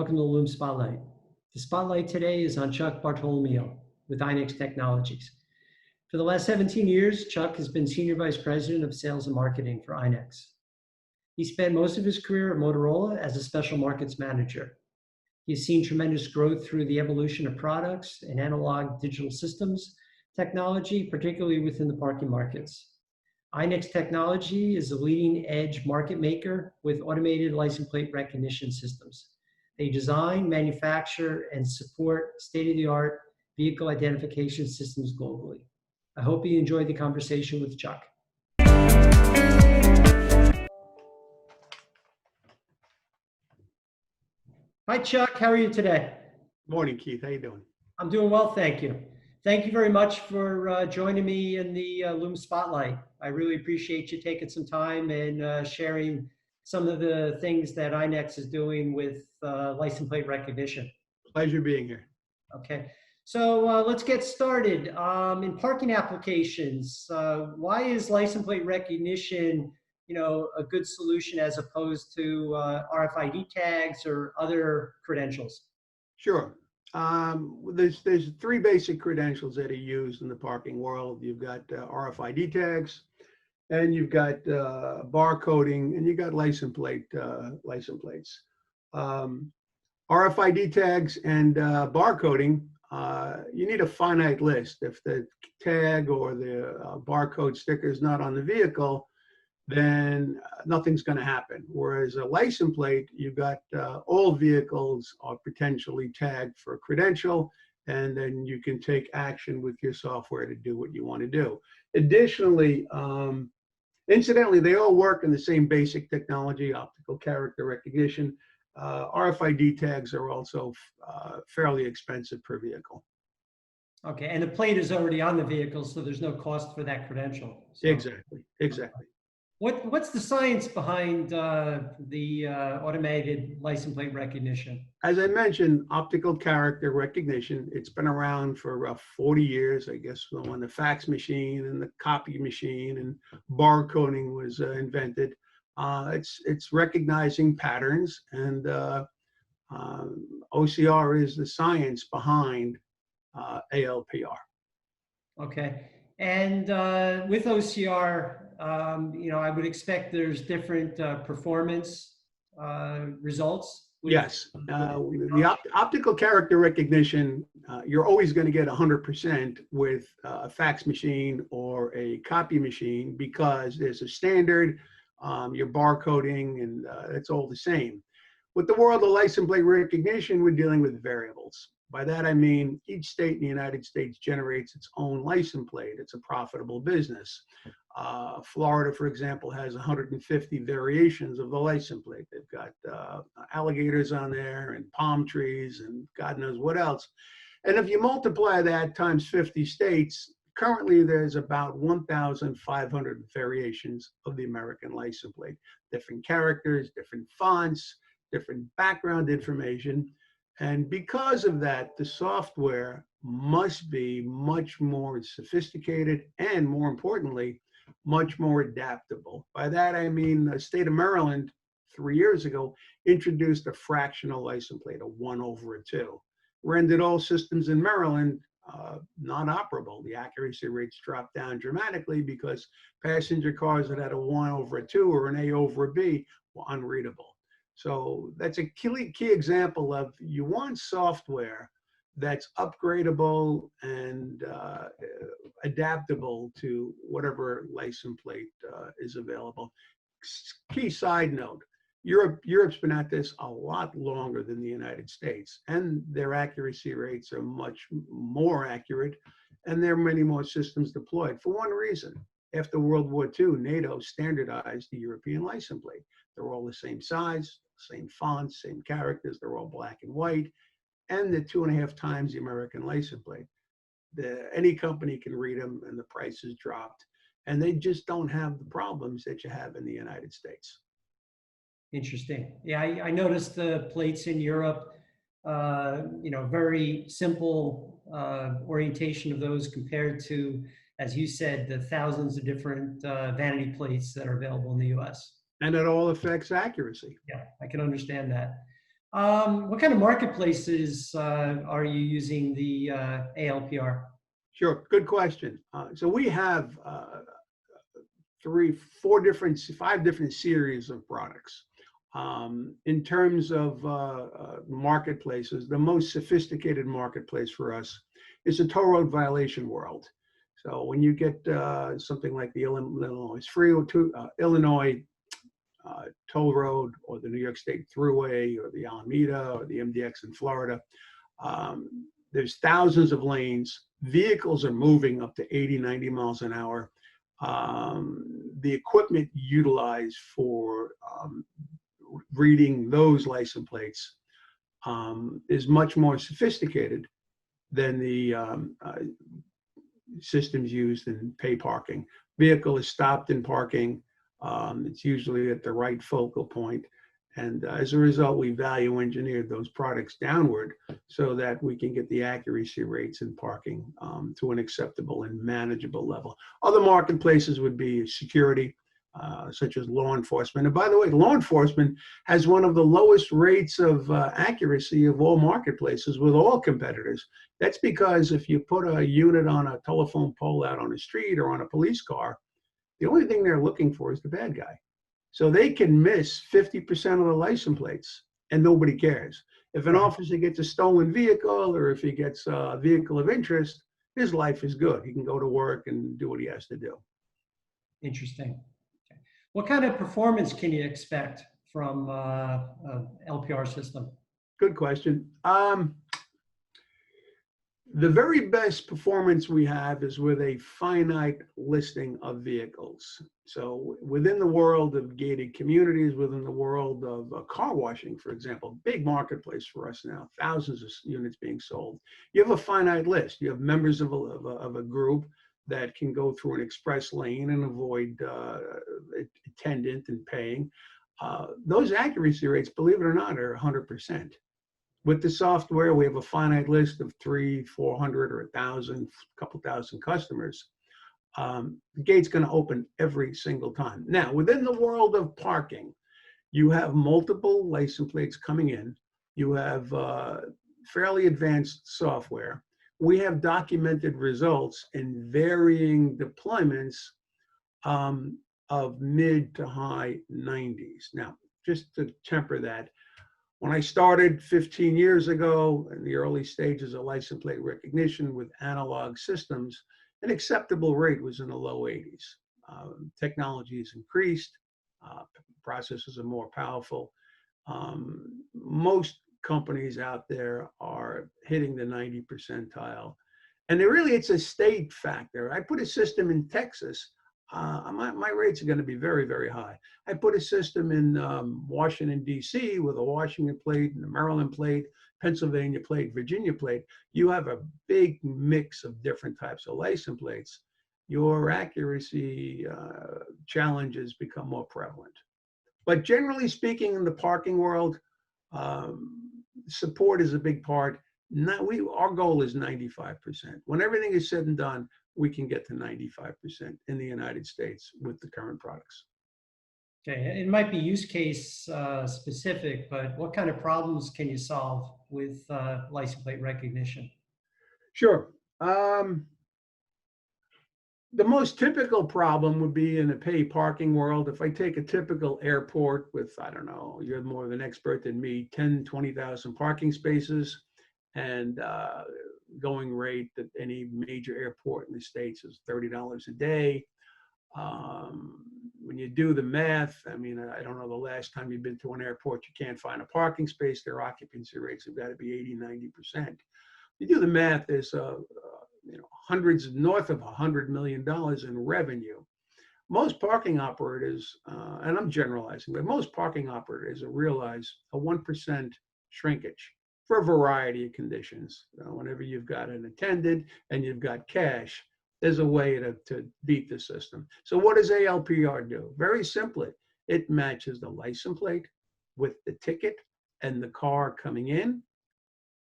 welcome to the Loom Spotlight. The Spotlight today is on Chuck Bartolomeo with INEX Technologies. For the last 17 years, Chuck has been Senior Vice President of Sales and Marketing for INEX. He spent most of his career at Motorola as a Special Markets Manager. He's seen tremendous growth through the evolution of products and analog digital systems technology, particularly within the parking markets. INEX Technology is a leading edge market maker with automated license plate recognition systems. They design, manufacture, and support state-of-the-art vehicle identification systems globally. I hope you enjoyed the conversation with Chuck. Hi, Chuck. How are you today? Morning, Keith. How you doing? I'm doing well, thank you. Thank you very much for joining me in the Loom Spotlight. I really appreciate you taking some time and sharing some of the things that INEX is doing with license plate recognition. Pleasure being here. Okay, so let's get started. In parking applications, why is license plate recognition, a good solution as opposed to RFID tags or other credentials? Sure. There's three basic credentials that are used in the parking world. You've got RFID tags, and you've got barcoding, and you've got license plates. RFID tags and barcoding, you need a finite list. If the tag or the barcode sticker is not on the vehicle, then nothing's going to happen. Whereas a license plate, you've got all vehicles are potentially tagged for a credential, and then you can take action with your software to do what you want to do. Additionally, incidentally, they all work in the same basic technology, optical character recognition. RFID tags are also fairly expensive per vehicle. Okay, and the plate is already on the vehicle, so there's no cost for that credential. So. Exactly. What's the science behind the automated license plate recognition? As I mentioned, optical character recognition, it's been around for 40 years, I guess, when the fax machine and the copy machine and barcoding was invented. It's recognizing patterns, and OCR is the science behind ALPR. Okay, and with OCR, I would expect there's different performance results. Yes, the optical character recognition, you're always going to get 100% with a fax machine or a copy machine because there's a standard, you're barcoding, and it's all the same. With the world of license plate recognition, we're dealing with variables. By that I mean each state in the United States generates its own license plate. It's a profitable business. Florida, for example, has 150 variations of the license plate. They've got alligators on there and palm trees and God knows what else. And if you multiply that times 50 states, currently there's about 1,500 variations of the American license plate. Different characters, different fonts, different background information. And because of that, the software must be much more sophisticated and, more importantly, much more adaptable. By that, I mean the state of Maryland 3 years ago introduced a fractional license plate, a 1/2, rendered all systems in Maryland not operable. The accuracy rates dropped down dramatically because passenger cars that had a 1/2 or an A/B were unreadable. So that's a key example of you want software that's upgradable and adaptable to whatever license plate is available. Key side note, Europe's been at this a lot longer than the United States, and their accuracy rates are much more accurate, and there are many more systems deployed. For one reason, after World War II, NATO standardized the European license plate. They're all the same size, same fonts, same characters, they're all black and white, and they're 2.5 times the American license plate. Any company can read them, and the price has dropped, and they just don't have the problems that you have in the United States. Interesting. Yeah, I noticed the plates in Europe, very simple orientation of those compared to, as you said, the thousands of different vanity plates that are available in the US. And it all affects accuracy. Yeah, I can understand that. What kind of marketplaces are you using the ALPR? Sure, good question. So we have five different series of products. In terms of marketplaces, the most sophisticated marketplace for us is the toll road violation world. So when you get something like the Illinois toll road, or the New York State Thruway, or the Alameda, or the MDX in Florida, there's thousands of lanes. Vehicles are moving up to 80, 90 miles an hour. The equipment utilized for reading those license plates is much more sophisticated than the systems used in pay parking. Vehicle is stopped in parking. It's usually at the right focal point. And as a result, we value engineered those products downward so that we can get the accuracy rates in parking to an acceptable and manageable level. Other marketplaces would be security, such as law enforcement. And by the way, law enforcement has one of the lowest rates of accuracy of all marketplaces with all competitors. That's because if you put a unit on a telephone pole out on the street or on a police car, the only thing they're looking for is the bad guy. So they can miss 50% of the license plates and nobody cares. If an officer gets a stolen vehicle, or if he gets a vehicle of interest, his life is good. He can go to work and do what he has to do. Interesting. Okay. What kind of performance can you expect from LPR system? Good question. The very best performance we have is with a finite listing of vehicles. So within the world of gated communities, within the world of car washing, for example, big marketplace for us now, thousands of units being sold. You have a finite list. You have members of a group that can go through an express lane and avoid attendant and paying. Those accuracy rates, believe it or not, are 100%. With the software, we have a finite list of 300, 400, or 1,000, a couple thousand customers. The gate's going to open every single time. Now, within the world of parking, you have multiple license plates coming in. You have fairly advanced software. We have documented results in varying deployments of mid to high 90s. Now, just to temper that, when I started 15 years ago in the early stages of license plate recognition with analog systems, an acceptable rate was in the low 80s. Technology has increased, processes are more powerful. Most companies out there are hitting the 90 percentile. And it's a state factor. I put a system in Texas, my rates are going to be very, very high. I put a system in Washington, D.C. with a Washington plate and a Maryland plate, Pennsylvania plate, Virginia plate. You have a big mix of different types of license plates. Your accuracy challenges become more prevalent. But generally speaking, in the parking world, support is a big part. Our goal is 95%. When everything is said and done, we can get to 95% in the United States with the current products. Okay, it might be use case specific, but what kind of problems can you solve with license plate recognition? Sure. The most typical problem would be in the pay parking world. If I take a typical airport with, I don't know, you're more of an expert than me, 10, 20,000 parking spaces, and going rate at any major airport in the States is $30 a day. When you do the math, I mean, I don't know the last time you've been to an airport, you can't find a parking space. Their occupancy rates have got to be 80, 90%. You do the math, there's hundreds, north of $100 million in revenue. Most parking operators, and I'm generalizing, but most parking operators realize a 1% shrinkage for a variety of conditions. Whenever you've got an attendant and you've got cash, there's a way to beat the system. So what does ALPR do? Very simply, it matches the license plate with the ticket and the car coming in.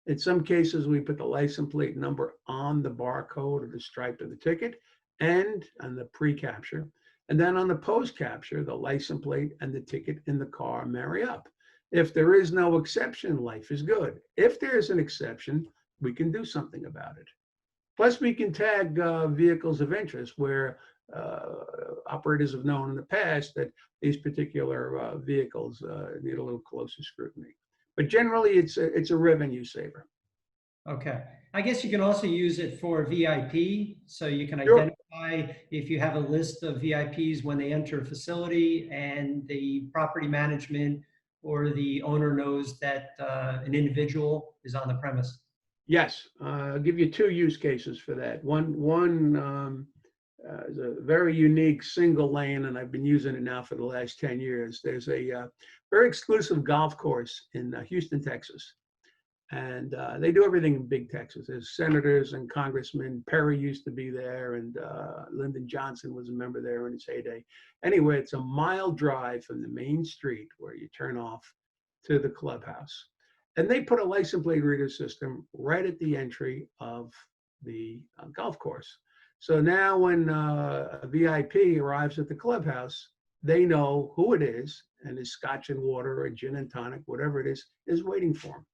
In some cases, we put the license plate number on the barcode or the stripe of the ticket and on the pre-capture. And then on the post-capture, the license plate and the ticket in the car marry up. If there is no exception, life is good. If there's an exception, we can do something about it. Plus, we can tag vehicles of interest where operators have known in the past that these particular vehicles need a little closer scrutiny. But generally, it's a revenue saver. Okay. I guess you can also use it for VIP, so you can Sure. identify if you have a list of VIPs when they enter a facility and the property management or the owner knows that an individual is on the premise. Yes, I'll give you two use cases for that. One is a very unique single lane, and I've been using it now for the last 10 years. There's a very exclusive golf course in Houston, Texas. And they do everything in big Texas. There's senators and congressmen. Perry used to be there, and Lyndon Johnson was a member there in his heyday. Anyway, it's a mile drive from the main street where you turn off to the clubhouse. And they put a license plate reader system right at the entry of the golf course. So now when a VIP arrives at the clubhouse, they know who it is, and his scotch and water or gin and tonic, whatever it is waiting for him.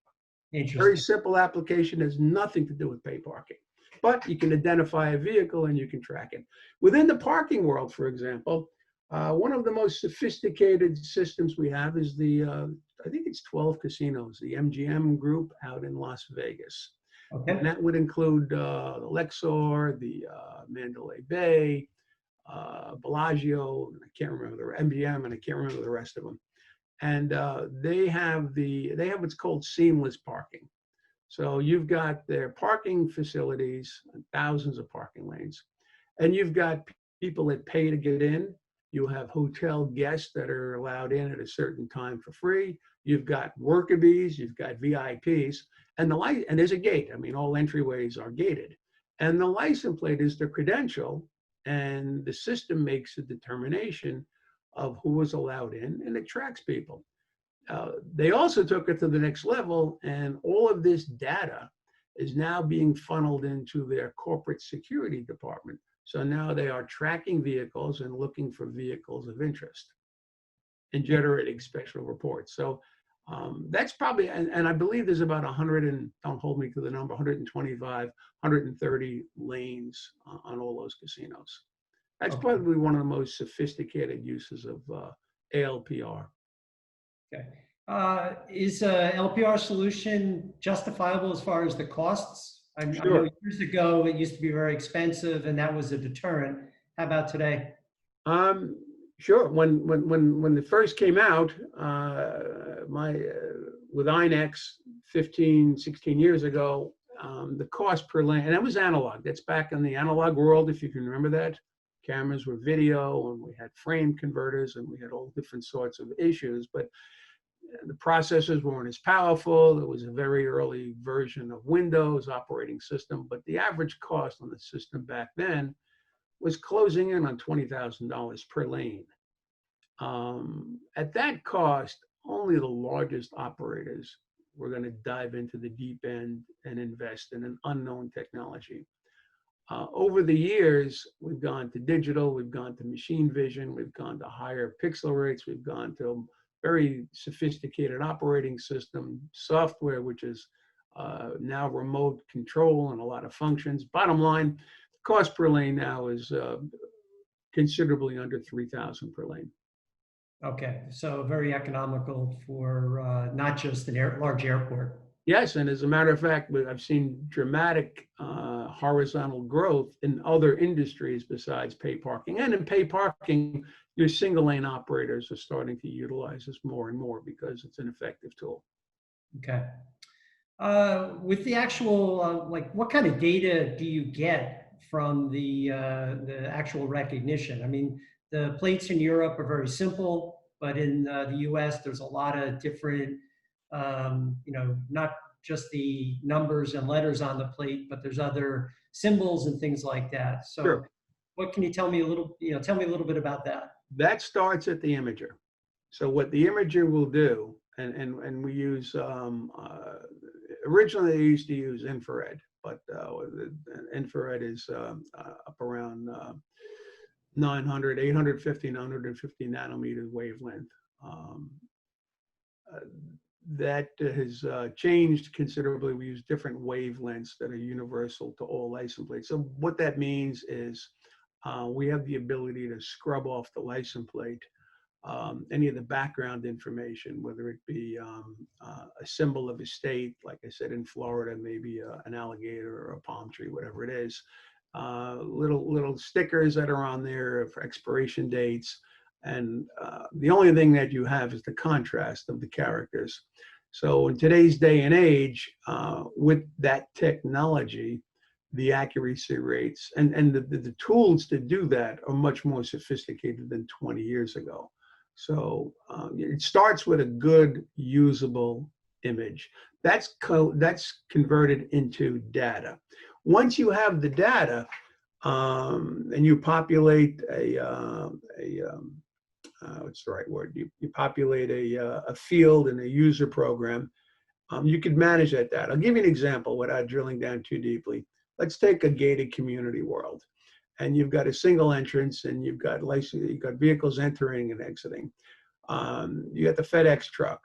Very Interesting. simple application, has nothing to do with pay parking. But you can identify a vehicle and you can track it. Within the parking world, for example, one of the most sophisticated systems we have is I think it's 12 casinos, the MGM group out in Las Vegas. Okay. And that would include the Luxor, the Mandalay Bay, Bellagio, I can't remember the MGM, and I can't remember the rest of them. And they have what's called seamless parking. So you've got their parking facilities, thousands of parking lanes, and you've got people that pay to get in. You have hotel guests that are allowed in at a certain time for free. You've got worker bees, you've got VIPs, and there's a gate. I mean, all entryways are gated, and the license plate is the credential, and the system makes a determination of who was allowed in, and it tracks people. They also took it to the next level, and all of this data is now being funneled into their corporate security department. So now they are tracking vehicles and looking for vehicles of interest and generating special reports. So that's probably, and I believe there's about 100 and, don't hold me to the number, 125, 130 lanes on all those casinos. That's Okay. probably one of the most sophisticated uses of ALPR. Okay. Is a LPR solution justifiable as far as the costs? I know Sure. years ago it used to be very expensive, and that was a deterrent. How about today? Um, sure. When it first came out, with INEX 15, 16 years ago, the cost per lane, and that was analog. That's back in the analog world, if you can remember that. Cameras were video, and we had frame converters, and we had all different sorts of issues. But the processors weren't as powerful. It was a very early version of Windows operating system, but the average cost on the system back then was closing in on $20,000 per lane. At that cost, only the largest operators were going to dive into the deep end and invest in an unknown technology. Over the years, we've gone to digital, we've gone to machine vision, we've gone to higher pixel rates, we've gone to very sophisticated operating system software, which is now remote control and a lot of functions. Bottom line, cost per lane now is considerably under 3,000 per lane. Okay, so very economical for not just an large airport. Yes, and as a matter of fact, I've seen dramatic horizontal growth in other industries besides pay parking. And in pay parking, your single lane operators are starting to utilize this more and more because it's an effective tool. Okay. With the actual, like, what kind of data do you get from the actual recognition? I mean, the plates in Europe are very simple, but in the US, there's a lot of different, not just the numbers and letters on the plate, but there's other symbols and things like that. So Sure. what can you tell me tell me a little bit about that? That starts at the imager. So what the imager will do, and we use, originally they used to use infrared, but infrared is up around 850, 950 nanometers wavelength. that has changed considerably. We use different wavelengths that are universal to all license plates. So what that means is we have the ability to scrub off the license plate any of the background information, whether it be a symbol of a state, like I said, in Florida, maybe an alligator or a palm tree, whatever it is, little stickers that are on there for expiration dates. And the only thing that you have is the contrast of the characters. So in today's day and age, with that technology, the accuracy rates and the tools to do that are much more sophisticated than 20 years ago. So it starts with a good usable image. That's converted into data. Once you have the data and you populate what's the right word? You populate a field in a user program. You could manage that data. I'll give you an example without drilling down too deeply. Let's take a gated community world, and you've got a single entrance, and you've got vehicles entering and exiting. You got the FedEx truck.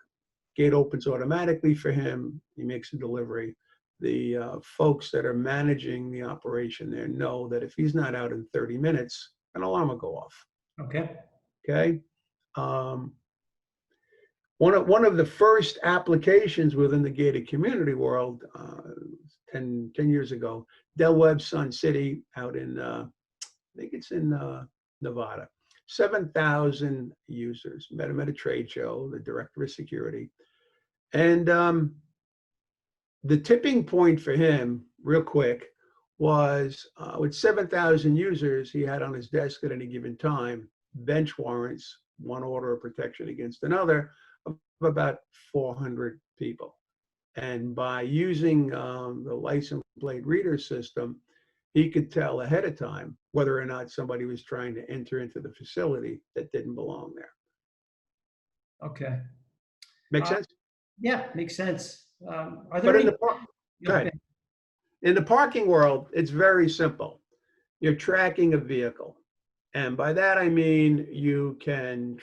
Gate opens automatically for him. He makes a delivery. The folks that are managing the operation there know that if he's not out in 30 minutes, an alarm will go off. Okay. Okay. One of the first applications within the gated community world, 10 years ago, Del Webb Sun City out in, I think it's in Nevada, 7,000 users. Met him at a trade show, the director of security. And the tipping point for him, real quick, was with 7,000 users he had on his desk at any given time, bench warrants, one order of protection against another, of about 400 people. And by using the license plate reader system, he could tell ahead of time whether or not somebody was trying to enter into the facility that didn't belong there. Okay. Make sense? Yeah, makes sense. Are there But any? go ahead. In the parking world, it's very simple. You're tracking a vehicle. And by that, I mean you can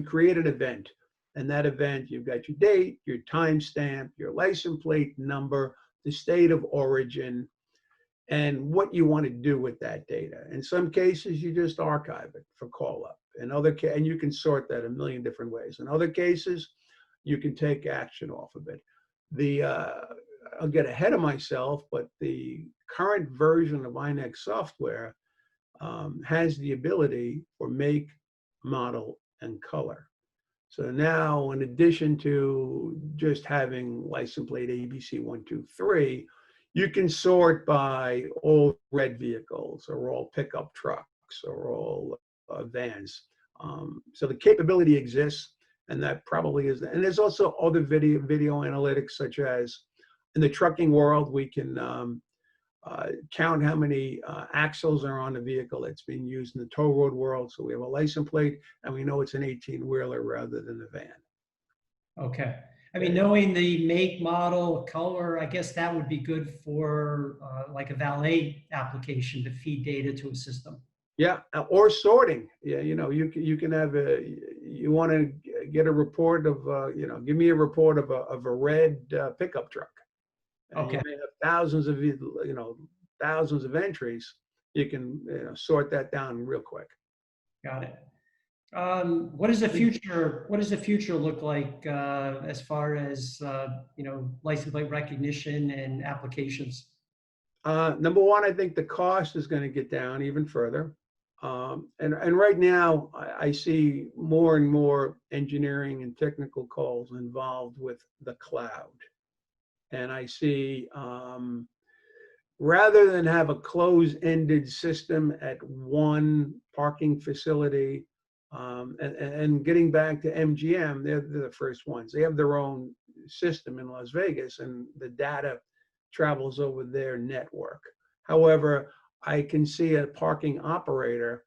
create an event. And that event, you've got your date, your timestamp, your license plate number, the state of origin, and what you want to do with that data. In some cases, you just archive it for call up. And you can sort that a million different ways. In other cases, you can take action off of it. I'll get ahead of myself, but the current version of INEX software has the ability for make, model, and color. So now, in addition to just having license plate ABC123, you can sort by all red vehicles or all pickup trucks or all vans. So the capability exists, and that probably is. And there's also other video analytics, such as in the trucking world, we can count how many axles are on the vehicle that's being used in the toll road world. So we have a license plate, and we know it's an 18-wheeler rather than a van. Okay. I mean, knowing the make, model, color, I guess that would be good for like a valet application to feed data to a system. Yeah, or sorting. Yeah, you can have you want to get a report of give me a report of a red pickup truck. And Okay. you may have thousands of entries. You can sort that down real quick. Got it. What does the future look like as far as license plate recognition and applications? Number one, I think the cost is going to get down even further. And right now, I see more and more engineering and technical calls involved with the cloud. And I see, rather than have a closed-ended system at one parking facility, and getting back to MGM, they're the first ones. They have their own system in Las Vegas, and the data travels over their network. However, I can see a parking operator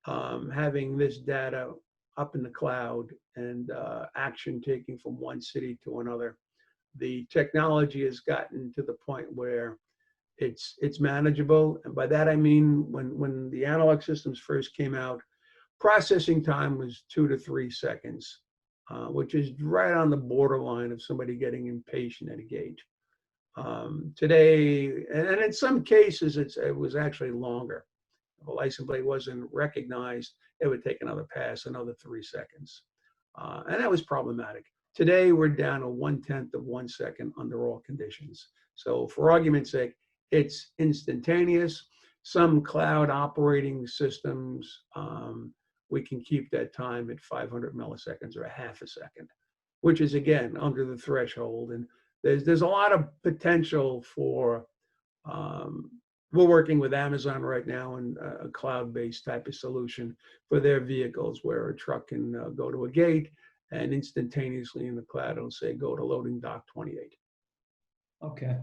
having this data up in the cloud and action taking from one city to another. The technology has gotten to the point where it's manageable. And by that, I mean, when the analog systems first came out, processing time was 2 to 3 seconds. which is right on the borderline of somebody getting impatient at a gate. Today, and in some cases, it was actually longer. If a license plate wasn't recognized, it would take another pass, another 3 seconds. And that was problematic. Today, we're down to 1/10 of 1 second under all conditions. So for argument's sake, it's instantaneous. Some cloud operating systems, we can keep that time at 500 milliseconds or a half a second, which is, again, under the threshold. And there's a lot of potential for, we're working with Amazon right now on a cloud-based type of solution for their vehicles, where a truck can go to a gate and instantaneously in the cloud it'll say go to loading dock 28. Okay.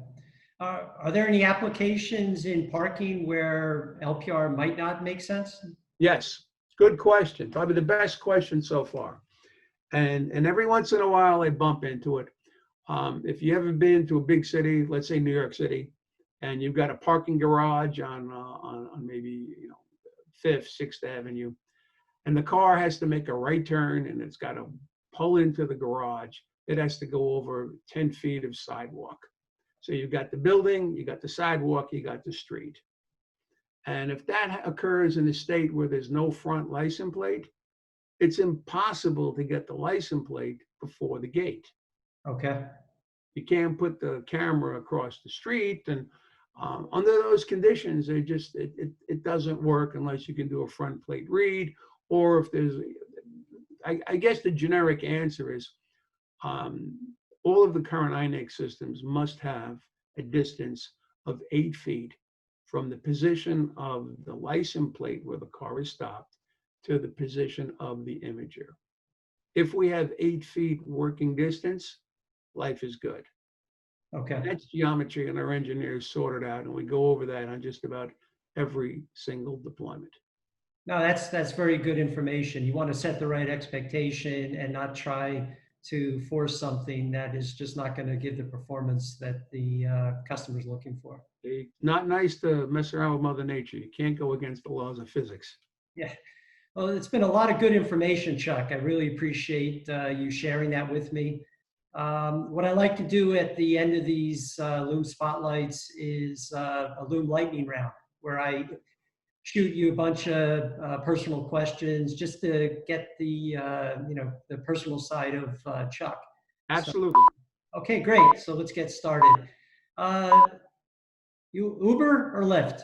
Are there any applications in parking where LPR might not make sense? Yes, good question. Probably the best question so far. And every once in a while I bump into it. If you ever been to a big city, let's say New York City, and you've got a parking garage on maybe 5th, 6th Avenue, and the car has to make a right turn and it's got to pull into the garage, it has to go over 10 feet of sidewalk. So you've got the building, you got the sidewalk, you got the street. And if that occurs in a state where there's no front license plate, it's impossible to get the license plate before the gate. Okay. You can't put the camera across the street, and under those conditions, it doesn't work unless you can do a front plate read, or if there's, I guess the generic answer is all of the current INEX systems must have a distance of 8 feet from the position of the license plate where the car is stopped to the position of the imager. If we have 8 feet working distance, life is good. Okay. That's geometry, and our engineers sort it out, and we go over that on just about every single deployment. No, that's very good information. You want to set the right expectation and not try to force something that is just not going to give the performance that the customer is looking for. It's not nice to mess around with Mother Nature. You can't go against the laws of physics. Yeah. Well, it's been a lot of good information, Chuck. I really appreciate you sharing that with me. What I like to do at the end of these Loom Spotlights is a Loom lightning round, where I shoot you a bunch of personal questions just to get the the personal side of Chuck. Absolutely. So, okay, great. So let's get started. You Uber or Lyft?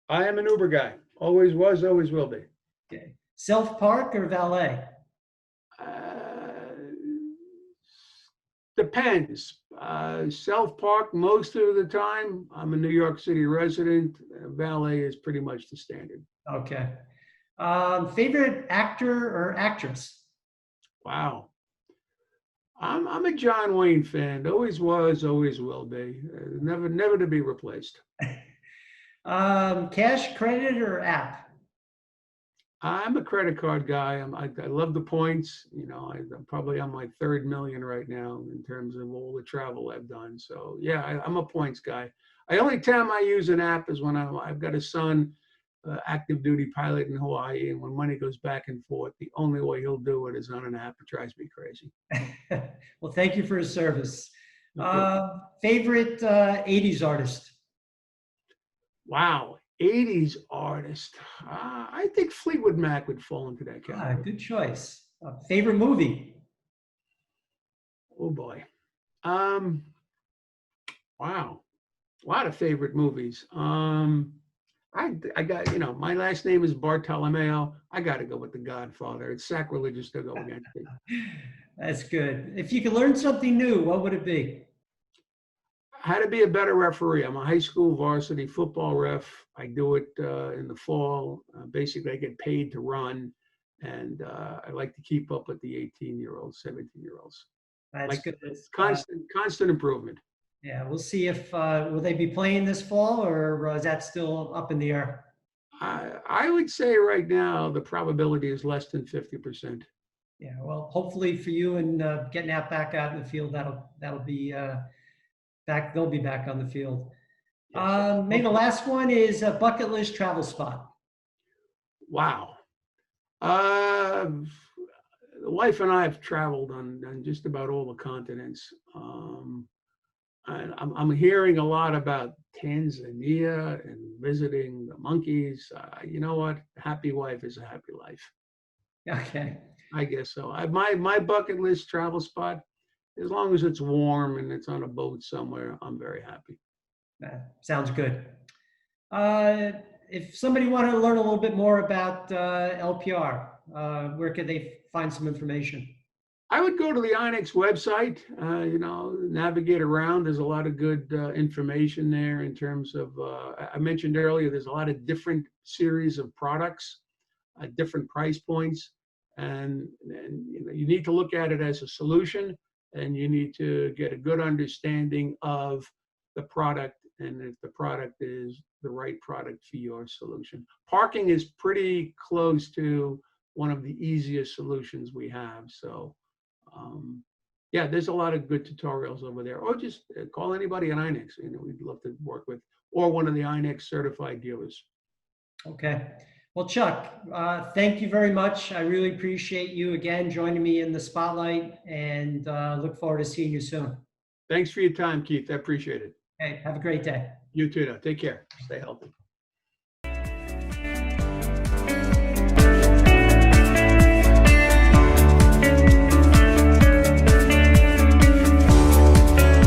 I am an Uber guy. Always was, always will be. Okay. Self park or valet? Depends. Self-park most of the time. I'm a New York City resident. Valet is pretty much the standard. Okay. Favorite actor or actress? Wow. I'm a John Wayne fan. Always was, always will be. Never to be replaced. Cash, credit, or app? I'm a credit card guy. I love the points. I'm probably on my 3rd million right now in terms of all the travel I've done. So yeah, I'm a points guy. The only time I use an app is when I've got a son, active duty pilot in Hawaii, and when money goes back and forth, the only way he'll do it is on an app. It drives me crazy. Well, thank you for his service. Okay. Favorite 80s artist? Wow. 80s artist. I think Fleetwood Mac would fall into that category. Good choice. Favorite movie? Oh boy. Wow. A lot of favorite movies. I got, my last name is Bartolomeo. I got to go with The Godfather. It's sacrilegious to go against it. That's good. If you could learn something new, what would it be? How to be a better referee. I'm a high school varsity football ref. I do it in the fall. Basically, I get paid to run, and I like to keep up with the 18-year-olds, 17-year-olds. That's good. It's constant improvement. Yeah, we'll see if will they be playing this fall, or is that still up in the air? I would say right now the probability is less than 50%. Yeah, well, hopefully for you and getting that back out in the field, that'll be back. They'll be back on the field. Yes. Maybe the last one is a bucket list travel spot. Wow. The wife and I have traveled on just about all the continents. I'm hearing a lot about Tanzania and visiting the monkeys. You know what? A happy wife is a happy life. Okay. I guess so. My bucket list travel spot, as long as it's warm and it's on a boat somewhere, I'm very happy. Sounds good. If somebody wanted to learn a little bit more about LPR, where could they find some information? I would go to the INEX website, navigate around. There's a lot of good information there in terms of, I mentioned earlier, there's a lot of different series of products at different price points. And you need to look at it as a solution, and you need to get a good understanding of the product and if the product is the right product for your solution. Parking is pretty close to one of the easiest solutions we have. So yeah, there's a lot of good tutorials over there. Or just call anybody at INEX. We'd love to work with, or one of the INEX certified dealers. Okay. Well, Chuck, thank you very much. I really appreciate you again joining me in the spotlight, and look forward to seeing you soon. Thanks for your time, Keith. I appreciate it. Okay. Have a great day. You too now. Take care. Stay healthy.